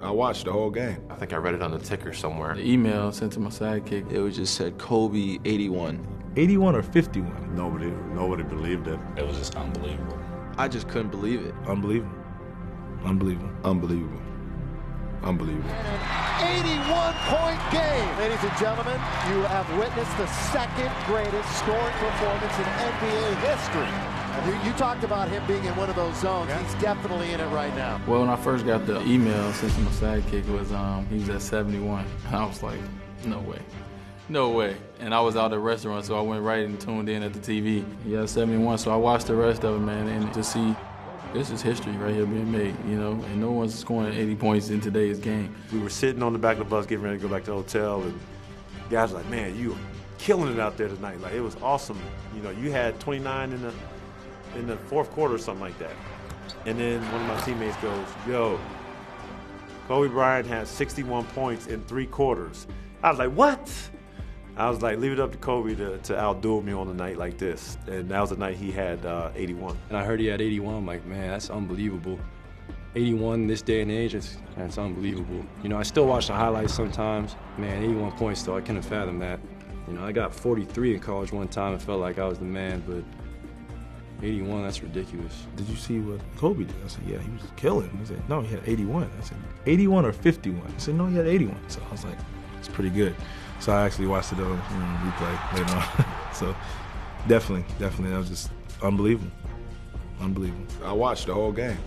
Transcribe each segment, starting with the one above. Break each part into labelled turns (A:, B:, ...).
A: I watched the whole game.
B: I think I read it on the ticker somewhere.
C: The email sent to my sidekick, it was just said Kobe 81.
A: 81 or 51?
D: Nobody believed it.
E: It was just unbelievable.
C: I just couldn't believe it.
A: Unbelievable. Unbelievable. Unbelievable. Unbelievable.
F: An 81-point game. Ladies and gentlemen, you have witnessed the second greatest scoring performance in NBA history. You talked about him being in one of those zones. Yeah. He's definitely in it right now.
C: Well, when I first got the email sent to my sidekick, he was at 71. I was like, no way. No way. And I was out at the restaurant, so I went right and tuned in at the TV. He had 71, so I watched the rest of it, man, and to see this is history right here being made, and no one's scoring 80 points in today's game.
D: We were sitting on the back of the bus getting ready to go back to the hotel, and guys were like, man, you are killing it out there tonight. Like, it was awesome. You had 29 in the fourth quarter or something like that. And then one of my teammates goes, yo, Kobe Bryant has 61 points in 3 quarters. I was like, what? I was like, leave it up to Kobe to outdo me on a night like this. And that was the night he had 81.
G: And I heard he had 81. I'm like, man, that's unbelievable. 81 this day and age, it's unbelievable. I still watch the highlights sometimes. Man, 81 points, though, I couldn't fathom that. I got 43 in college one time. It felt like I was the man, but 81, that's ridiculous.
A: Did you see what Kobe did? I said, yeah, he was killing. He said, no, he had 81. I said, 81 or 51? He said, no, he had 81. So I was like, it's pretty good. So I actually watched it on replay later on. So definitely, that was just unbelievable. Unbelievable. I watched the whole game.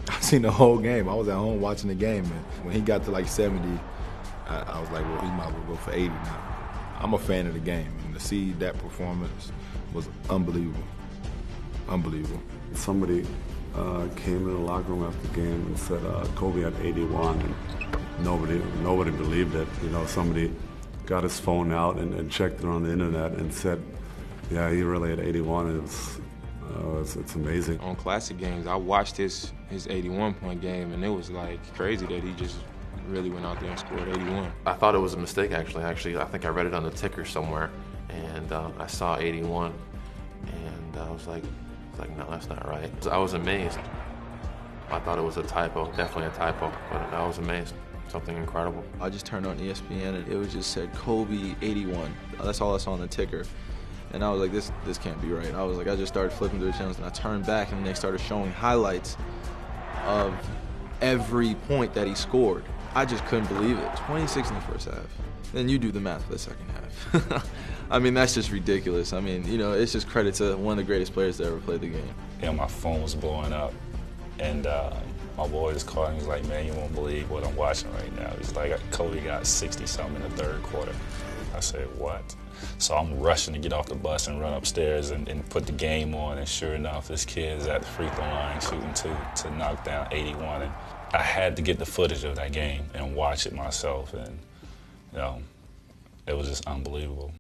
A: I seen the whole game. I was at home watching the game, and when he got to like 70, I was like, well, he might as well go for 80 now. I'm a fan of the game, and to see that performance was unbelievable. Unbelievable.
D: Somebody came in the locker room after the game and said Kobe had 81, and nobody believed it. Somebody got his phone out and checked it on the internet and said, yeah, he really had 81. And it's amazing.
B: On classic games, I watched his 81-point game, and it was like crazy that he just really went out there and scored 81. I thought it was a mistake, actually. I think I read it on the ticker somewhere, and I saw 81, and I was like, no, that's not right. I was amazed. I thought it was a typo, definitely a typo, but I was amazed. Something incredible.
C: I just turned on ESPN, and it was just said Kobe 81. That's all I saw on the ticker. And I was like, this can't be right. I just started flipping through the channels, and I turned back, and they started showing highlights of every point that he scored. I just couldn't believe it. 26 in the first half. Then you do the math for the second half. I mean, that's just ridiculous. I mean, it's just credit to one of the greatest players to ever play the game.
E: My phone was blowing up, and my boy just called me. He's like, man, you won't believe what I'm watching right now. He's like, Kobe got 60-something in the third quarter. I said, what? So I'm rushing to get off the bus and run upstairs and put the game on, and sure enough, this kid is at the free throw line shooting to knock down 81. And I had to get the footage of that game and watch it myself, and it was just unbelievable.